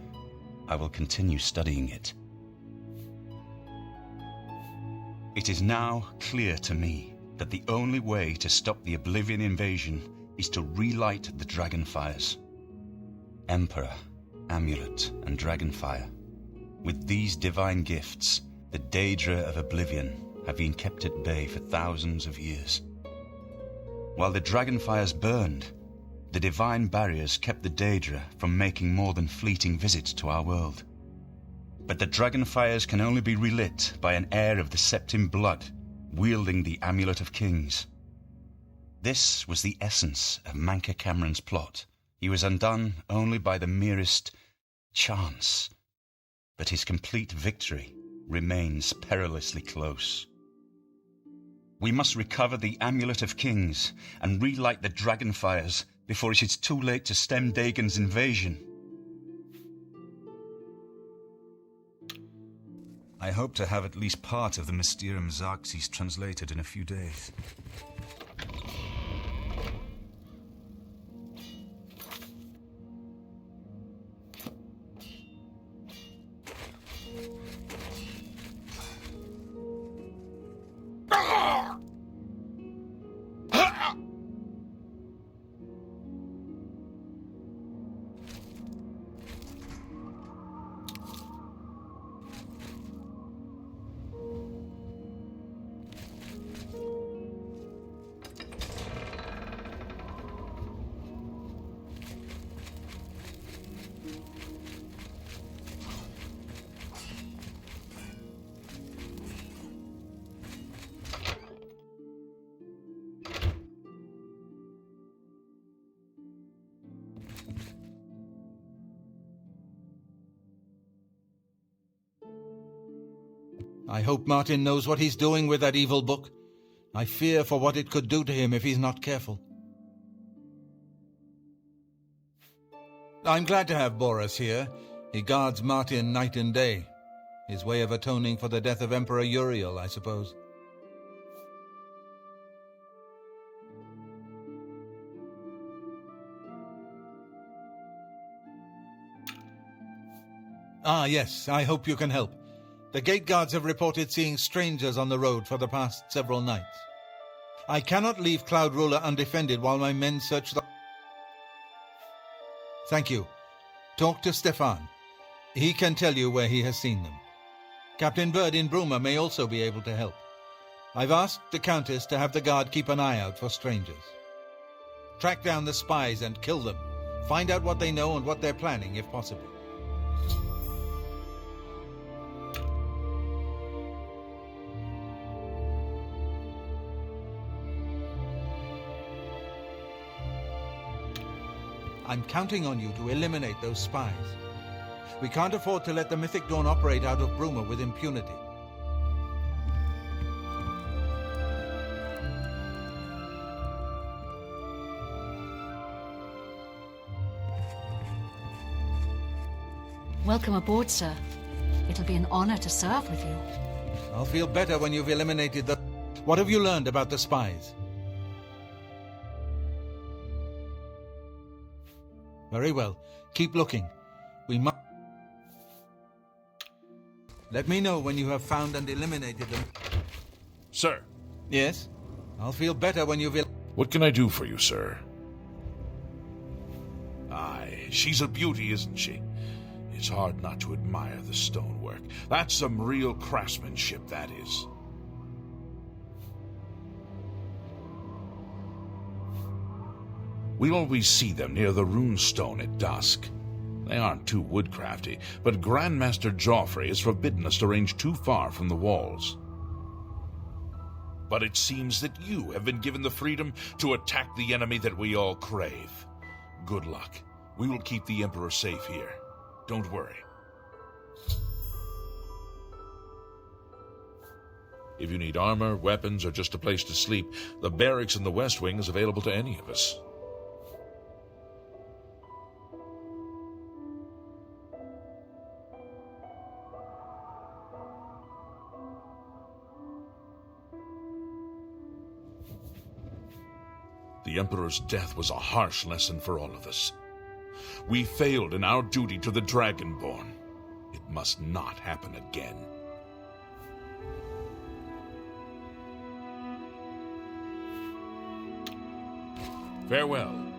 [SPEAKER 10] I will continue studying it. It is now clear to me that the only way to stop the Oblivion invasion is to relight the Dragonfires. Emperor, Amulet, and Dragonfire. With these divine gifts, the Daedra of Oblivion have been kept at bay for thousands of years. While the Dragonfires burned, the divine barriers kept the Daedra from making more than fleeting visits to our world. But the Dragonfires can only be relit by an heir of the Septim blood, wielding the Amulet of Kings. This was the essence of Manca Cameron's plot. He was undone only by the merest chance. But his complete victory remains perilously close. We must recover the Amulet of Kings and relight the Dragonfires before it is too late to stem Dagon's invasion. I hope to have at least part of the Mysterium Xarxes translated in a few days.
[SPEAKER 3] I hope Martin knows what he's doing with that evil book. I fear for what it could do to him if he's not careful. I'm glad to have Boris here. He guards Martin night and day. His way of atoning for the death of Emperor Uriel, I suppose. Ah, yes, I hope you can help. The gate guards have reported seeing strangers on the road for the past several nights. I cannot leave Cloud Ruler undefended while my men search the... Thank you. Talk to Stefan. He can tell you where he has seen them. Captain Bird in Bruma may also be able to help. I've asked the Countess to have the guard keep an eye out for strangers. Track down the spies and kill them. Find out what they know and what they're planning, if possible. I'm counting on you to eliminate those spies. We can't afford to let the Mythic Dawn operate out of Bruma with impunity.
[SPEAKER 9] Welcome aboard, sir. It'll be an honor to serve with you.
[SPEAKER 3] I'll feel better when you've eliminated the... What have you learned about the spies? Very well. Keep looking. We must... Let me know when you have found and eliminated them.
[SPEAKER 7] Sir.
[SPEAKER 3] Yes? I'll feel better when you've...
[SPEAKER 7] What can I do for you, sir? Aye, she's a beauty, isn't she? It's hard not to admire the stonework. That's some real craftsmanship, that is. We always see them near the runestone at dusk. They aren't too woodcrafty, but Grandmaster Joffrey has forbidden us to range too far from the walls. But it seems that you have been given the freedom to attack the enemy that we all crave. Good luck. We will keep the Emperor safe here. Don't worry. If you need armor, weapons, or just a place to sleep, the barracks in the West Wing is available to any of us. The Emperor's death was a harsh lesson for all of us. We failed in our duty to the Dragonborn. It must not happen again. Farewell.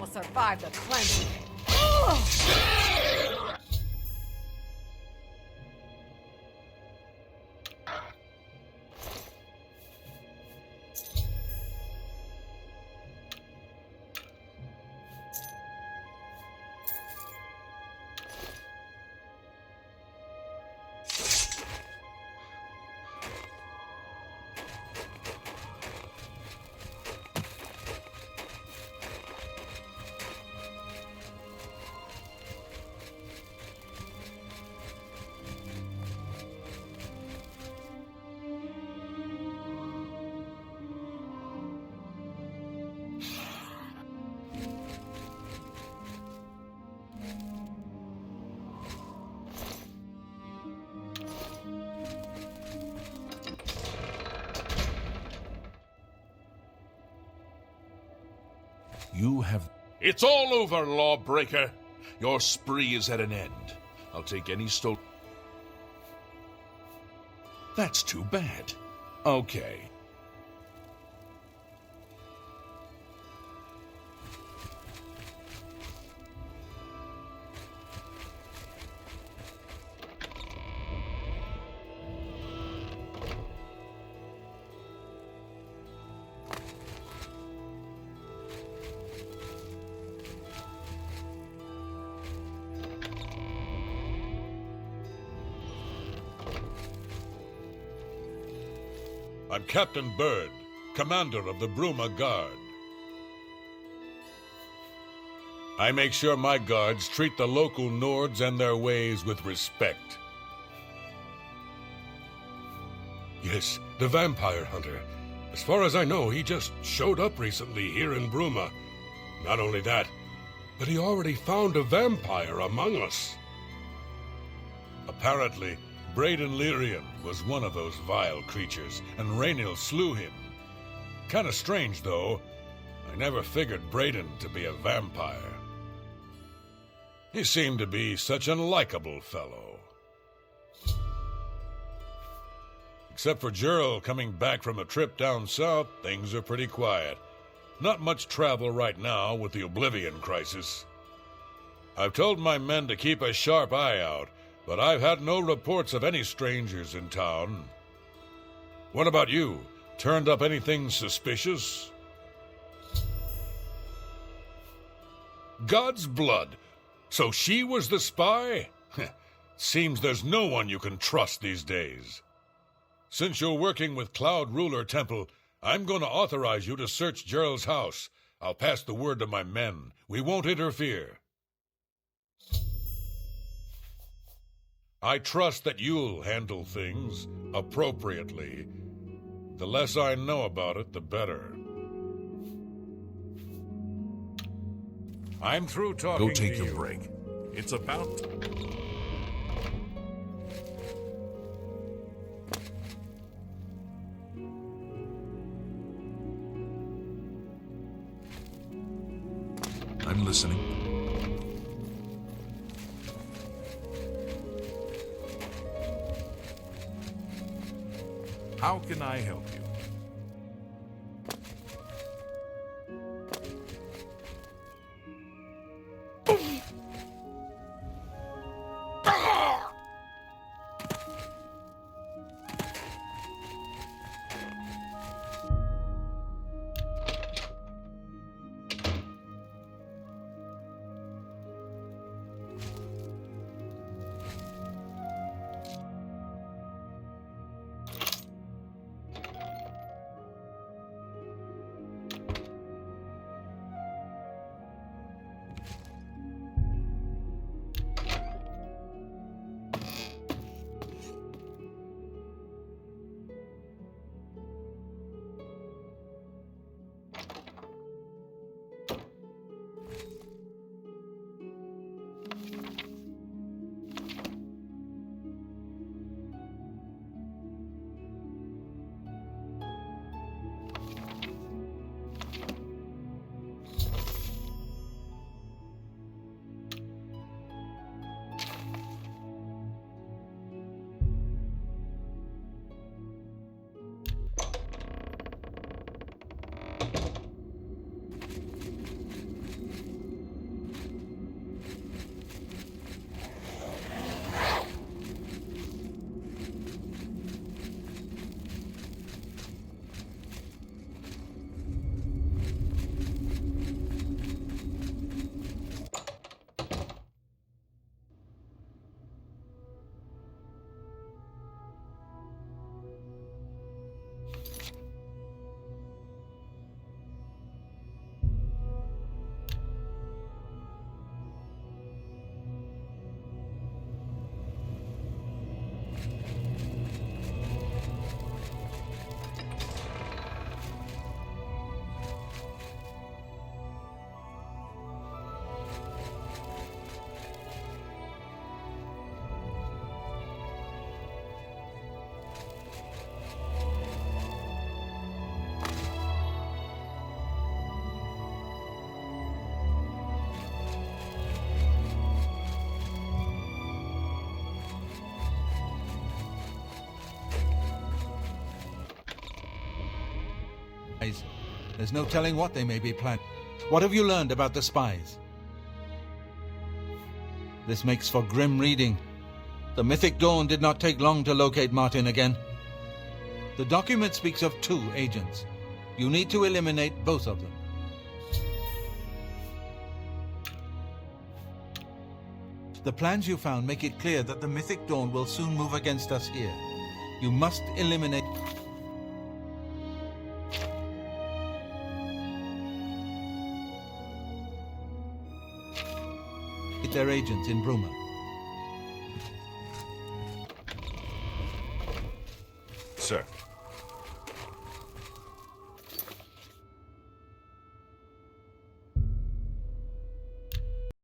[SPEAKER 9] will survive the cleansing. Ugh!
[SPEAKER 7] You have... It's all over, lawbreaker. Your spree is at an end. I'll take any That's too bad. Okay.
[SPEAKER 11] I'm Captain Bird, commander of the Bruma Guard. I make sure my guards treat the local Nords and their ways with respect. Yes, the vampire hunter. As far as I know, he just showed up recently here in Bruma. Not only that, but he already found a vampire among us. Apparently, Braden Lyrian was one of those vile creatures, and Rainil slew him. Kinda strange, though. I never figured Braden to be a vampire. He seemed to be such a likable fellow. Except for Gerald coming back from a trip down south, things are pretty quiet. Not much travel right now with the Oblivion crisis. I've told my men to keep a sharp eye out, but I've had no reports of any strangers in town. What about you? Turned up anything suspicious? God's blood! So she was the spy? Seems there's no one you can trust these days. Since you're working with Cloud Ruler Temple, I'm going to authorize you to search Gerald's house. I'll pass the word to my men. We won't interfere. I trust that you'll handle things appropriately. The less I know about it, the better.
[SPEAKER 1] I'm through talking
[SPEAKER 7] Go take
[SPEAKER 1] to
[SPEAKER 7] your
[SPEAKER 1] you.
[SPEAKER 7] break.
[SPEAKER 1] It's about...
[SPEAKER 7] I'm listening.
[SPEAKER 1] How can I help you?
[SPEAKER 3] There's no telling what they may be planning. What have you learned about the spies? This makes for grim reading. The Mythic Dawn did not take long to locate Martin again. The document speaks of 2 agents. You need to eliminate both of them. The plans you found make it clear that the Mythic Dawn will soon move against us here. You must eliminate... their agents in Bruma.
[SPEAKER 2] Sir.